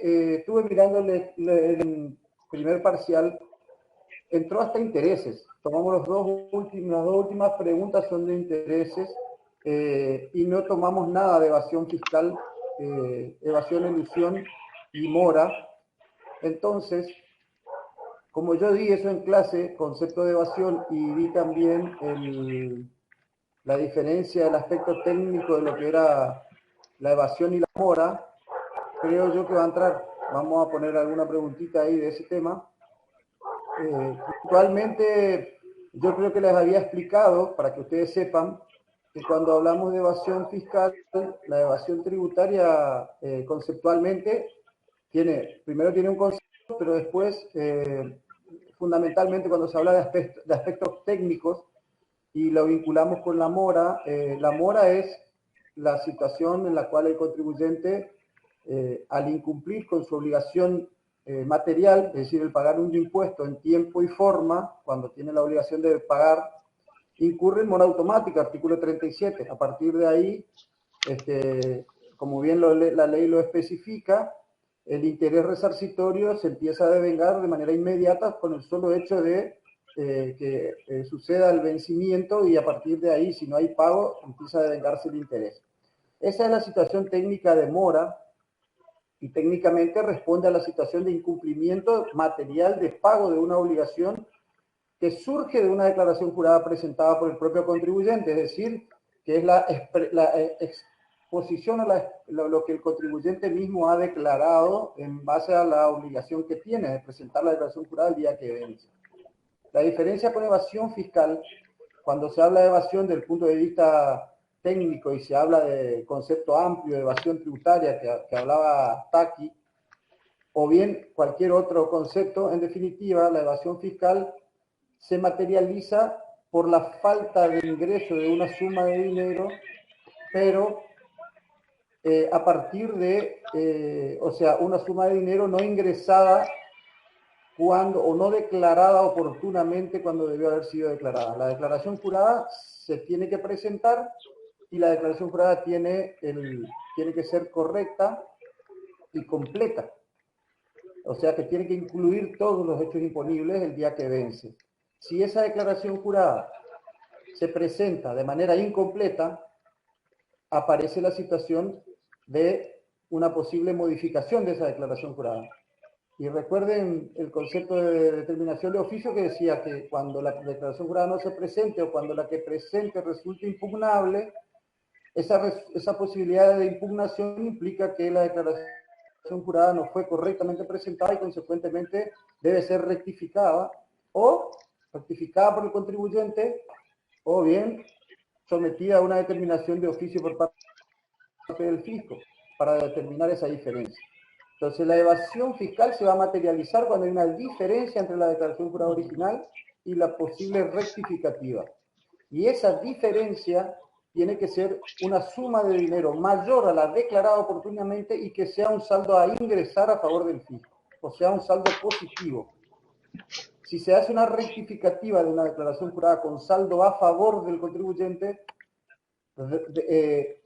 estuve mirando el primer parcial, entró hasta intereses. Tomamos las dos últimas preguntas son de intereses y no tomamos nada de evasión fiscal, evasión, elusión y mora. Entonces, como yo di eso en clase, concepto de evasión, y di también la diferencia del aspecto técnico de lo que era la evasión y la mora, creo yo que va a entrar. Vamos a poner alguna preguntita ahí de ese tema. Actualmente, yo creo que les había explicado, para que ustedes sepan, que cuando hablamos de evasión fiscal, la evasión tributaria conceptualmente primero tiene un concepto, pero después, fundamentalmente cuando se habla de aspectos técnicos y lo vinculamos con la mora es la situación en la cual el contribuyente, al incumplir con su obligación material, es decir, el pagar un impuesto en tiempo y forma, cuando tiene la obligación de pagar, incurre en mora automática, artículo 37. A partir de ahí, como bien la ley lo especifica, el interés resarcitorio se empieza a devengar de manera inmediata con el solo hecho de que suceda el vencimiento, y a partir de ahí, si no hay pago, empieza a devengarse el interés. Esa es la situación técnica de mora, y técnicamente responde a la situación de incumplimiento material de pago de una obligación que surge de una declaración jurada presentada por el propio contribuyente, es decir, que es la exposición a lo que el contribuyente mismo ha declarado en base a la obligación que tiene de presentar la declaración jurada el día que vence. La diferencia con evasión fiscal, cuando se habla de evasión desde el punto de vista técnico y se habla de concepto amplio de evasión tributaria que hablaba Taki, o bien cualquier otro concepto, en definitiva, la evasión fiscal se materializa por la falta de ingreso de una suma de dinero, pero a partir de, o sea, una suma de dinero no ingresada o no declarada oportunamente cuando debió haber sido declarada. La declaración jurada se tiene que presentar, y la declaración jurada tiene que ser correcta y completa. O sea que tiene que incluir todos los hechos imponibles el día que vence. Si esa declaración jurada se presenta de manera incompleta, aparece la situación de una posible modificación de esa declaración jurada. Y recuerden el concepto de determinación de oficio, que decía que cuando la declaración jurada no se presente, o cuando la que presente resulte impugnable, esa posibilidad de impugnación implica que la declaración jurada no fue correctamente presentada y consecuentemente debe ser rectificada por el contribuyente, o bien sometida a una determinación de oficio por parte del fisco para determinar esa diferencia. Entonces, la evasión fiscal se va a materializar cuando hay una diferencia entre la declaración jurada original y la posible rectificativa. Y esa diferencia tiene que ser una suma de dinero mayor a la declarada oportunamente y que sea un saldo a ingresar a favor del fisco, o sea, un saldo positivo. Si se hace una rectificativa de una declaración jurada con saldo a favor del contribuyente,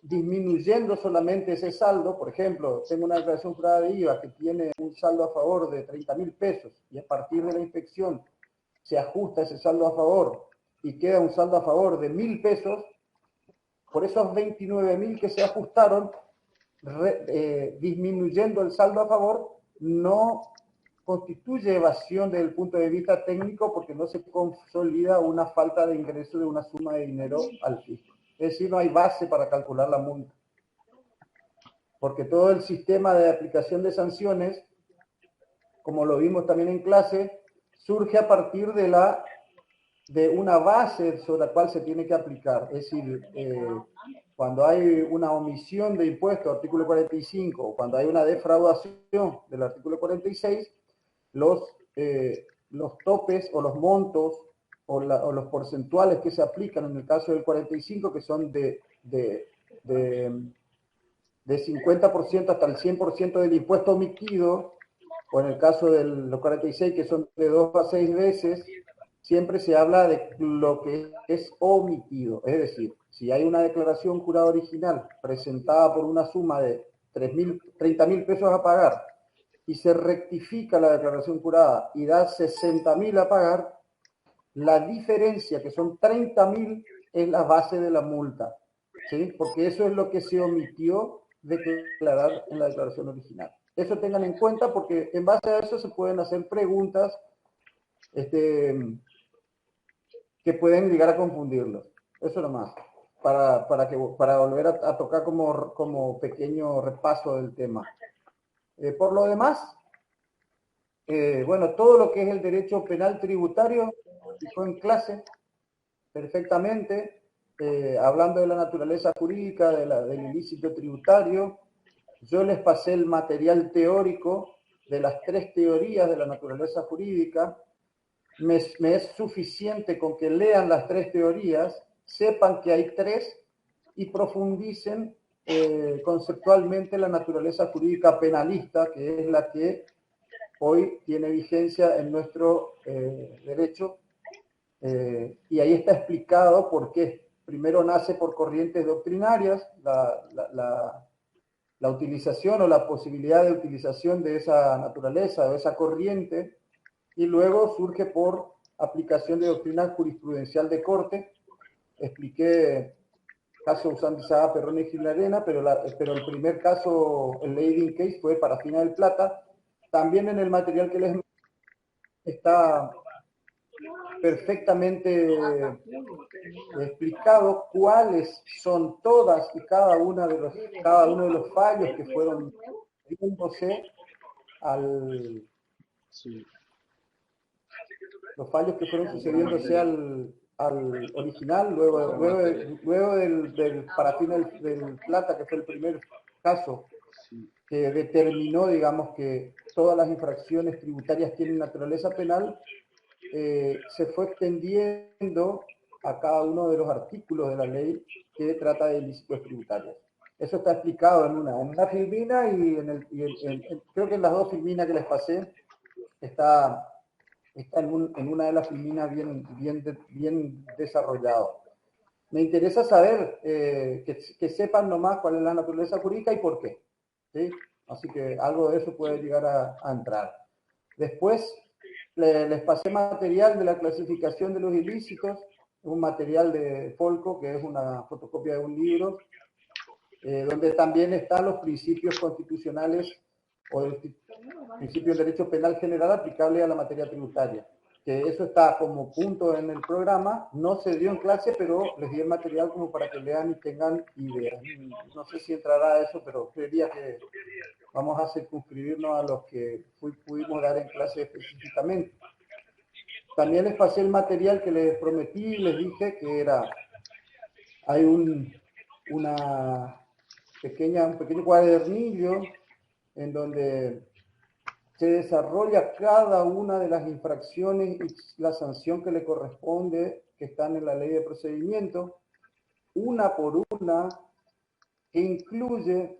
disminuyendo solamente ese saldo, por ejemplo, tengo una declaración jurada de IVA que tiene un saldo a favor de 30.000 pesos, y a partir de la inspección se ajusta ese saldo a favor y queda un saldo a favor de 1.000 pesos, por esos 29.000 que se ajustaron, disminuyendo el saldo a favor, no constituye evasión desde el punto de vista técnico, porque no se consolida una falta de ingreso de una suma de dinero al fisco. Es decir, no hay base para calcular la multa, porque todo el sistema de aplicación de sanciones, como lo vimos también en clase, surge a partir de una base sobre la cual se tiene que aplicar. Es decir, cuando hay una omisión de impuesto, artículo 45, o cuando hay una defraudación del artículo 46, los topes o los montos o los porcentuales que se aplican en el caso del 45, que son de 50% hasta el 100% del impuesto omitido, o en el caso de los 46, que son de 2 a 6 veces, siempre se habla de lo que es omitido. Es decir, si hay una declaración jurada original presentada por una suma de 30.000 pesos a pagar, y se rectifica la declaración jurada y da 60.000 a pagar, la diferencia, que son 30.000, es la base de la multa, ¿sí? Porque eso es lo que se omitió declarar en la declaración original. Eso tengan en cuenta porque en base a eso se pueden hacer preguntas que pueden llegar a confundirlos. Eso nomás, para volver a tocar como pequeño repaso del tema. Por lo demás, bueno, todo lo que es el derecho penal tributario explicó en clase perfectamente, hablando de la naturaleza jurídica, del ilícito tributario. Yo les pasé el material teórico de las 3 teorías de la naturaleza jurídica. Me es suficiente con que lean las 3 teorías, sepan que hay 3 y profundicen conceptualmente la naturaleza jurídica penalista, que es la que hoy tiene vigencia en nuestro derecho, y ahí está explicado por qué. Primero nace por corrientes doctrinarias, la utilización o la posibilidad de utilización de esa naturaleza, de esa corriente, y luego surge por aplicación de doctrina jurisprudencial de corte. Expliqué caso Usandizada, Perrone y Gilarena, pero el primer caso, el leading case, fue Parafina del Plata. También en el material que les está perfectamente explicado cuáles son todas y cada uno de los fallos que fueron sucediéndose al original, luego del Parafina del Plata, que fue el primer caso que determinó, digamos, que todas las infracciones tributarias tienen naturaleza penal. Se fue extendiendo a cada uno de los artículos de la ley que trata de ilícitos tributarios. Eso está explicado en una filmina y creo que en las 2 filminas que les pasé está en una de las filminas bien desarrollado. Me interesa saber que sepan nomás cuál es la naturaleza jurídica y por qué, ¿sí? Así que algo de eso puede llegar a entrar. Después les pasé material de la clasificación de los ilícitos, un material de Folco, que es una fotocopia de un libro, donde también están los principios constitucionales o el principio del derecho penal general aplicable a la materia tributaria. Que eso está como punto en el programa, no se dio en clase, pero les di el material como para que lean y tengan ideas. No sé si entrará eso, pero creería que vamos a circunscribirnos a los que pudimos dar en clase específicamente. También les pasé el material que les prometí, les dije que hay un pequeño cuadernillo en donde se desarrolla cada una de las infracciones y la sanción que le corresponde, que están en la ley de procedimiento, una por una, que incluye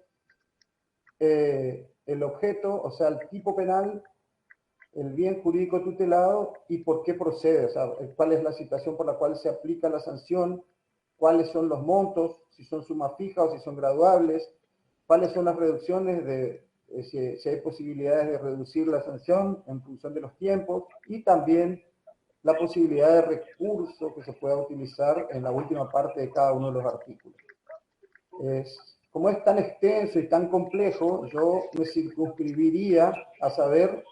el objeto, o sea, el tipo penal, el bien jurídico tutelado y por qué procede, o sea, cuál es la situación por la cual se aplica la sanción, cuáles son los montos, si son sumas fijas o si son graduables, cuáles son las reducciones si hay posibilidades de reducir la sanción en función de los tiempos, y también la posibilidad de recurso que se pueda utilizar en la última parte de cada uno de los artículos. Como es tan extenso y tan complejo, yo me circunscribiría a saber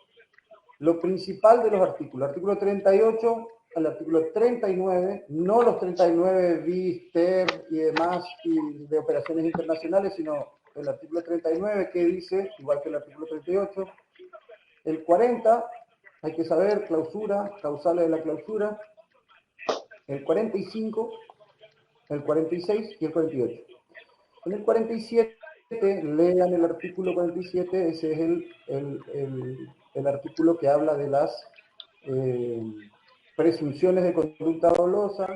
lo principal de los artículos. Artículo 38 al artículo 39, no los 39 bis, ter y demás y de operaciones internacionales, sino el artículo 39 que dice, igual que el artículo 38, el 40, hay que saber, clausura, causales de la clausura, el 45, el 46 y el 48. En el 47, lean el artículo 47, ese es el artículo que habla de las presunciones de conducta dolosa,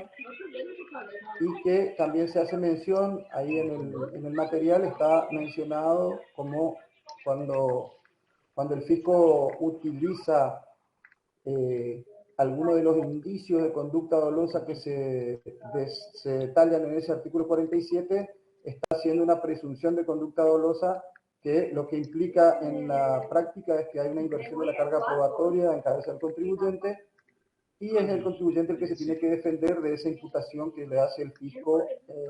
y que también se hace mención, ahí en el material está mencionado como cuando el fisco utiliza algunos de los indicios de conducta dolosa que se detallan en ese artículo 47, está haciendo una presunción de conducta dolosa que lo que implica en la práctica es que hay una inversión de la carga probatoria en cabeza del contribuyente, y es el contribuyente el que se tiene que defender de esa imputación que le hace el fisco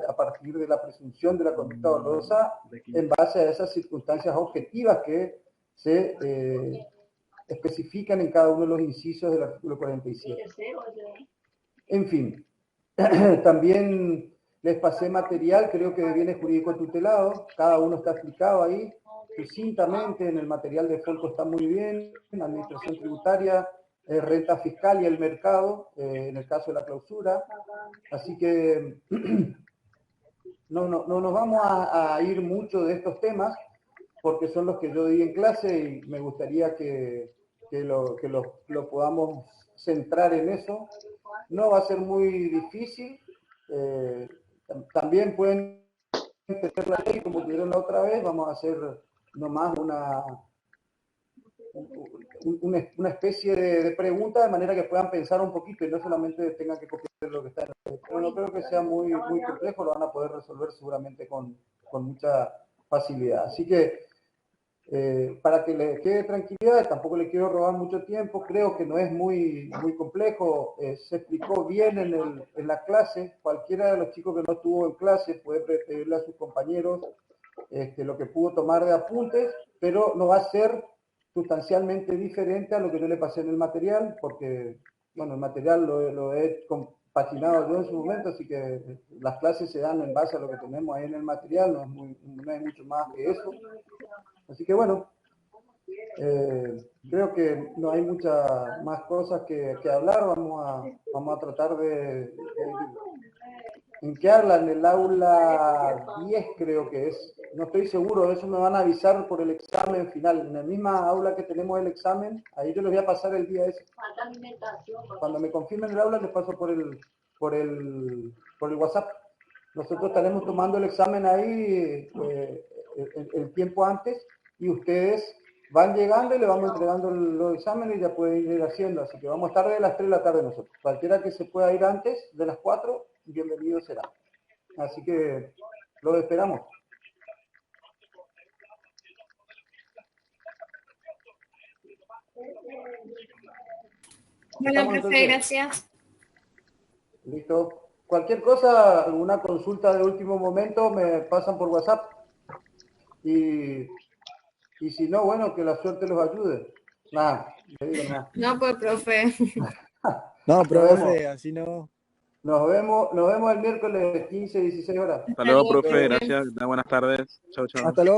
a partir de la presunción de la conducta dolosa en base a esas circunstancias objetivas que se especifican en cada uno de los incisos del artículo 47. En fin, también les pasé material, creo que de bienes jurídicos tutelados, cada uno está explicado ahí, sucintamente, en el material de Folco está muy bien, administración tributaria, renta fiscal y el mercado, en el caso de la clausura. Así que no nos vamos a ir mucho de estos temas, porque son los que yo di en clase y me gustaría que lo podamos centrar en eso. No va a ser muy difícil. También pueden entender la ley como tuvieron la otra vez. Vamos a hacer nomás una especie de pregunta de manera que puedan pensar un poquito y no solamente tengan que copiar lo que está en la ley. Pero no creo que sea muy complejo, lo van a poder resolver seguramente con mucha facilidad. Así que para que les quede tranquilidad, tampoco les quiero robar mucho tiempo, creo que no es muy complejo, se explicó bien en la clase, cualquiera de los chicos que no estuvo en clase puede pedirle a sus compañeros lo que pudo tomar de apuntes, pero no va a ser sustancialmente diferente a lo que yo le pasé en el material, porque, bueno, el material lo he compaginado yo en su momento, así que las clases se dan en base a lo que tenemos ahí en el material, no es mucho más que eso. Así que bueno, creo que no hay muchas más cosas que hablar. Vamos a tratar de ¿en qué habla? En el aula 10 creo que es. No estoy seguro, eso me van a avisar por el examen final. En la misma aula que tenemos el examen, ahí yo les voy a pasar el día ese. Cuando me confirmen el aula les paso por el WhatsApp. Nosotros estaremos tomando el examen ahí el tiempo antes y ustedes van llegando y le vamos entregando los exámenes y ya pueden ir haciendo. Así que vamos a estar de las 3 de la tarde nosotros. Cualquiera que se pueda ir antes de las 4, bienvenido será. Así que los esperamos. Bueno, profe, gracias. Listo. Cualquier cosa, alguna consulta de último momento, me pasan por WhatsApp. Y si no, bueno, que la suerte los ayude. Nada, le digo nada. No, pues, profe. No, profe, así no. Nos vemos el miércoles 15, 16 horas. Hasta luego, profe. Gracias. Buenas tardes. Chau, chau. Hasta luego.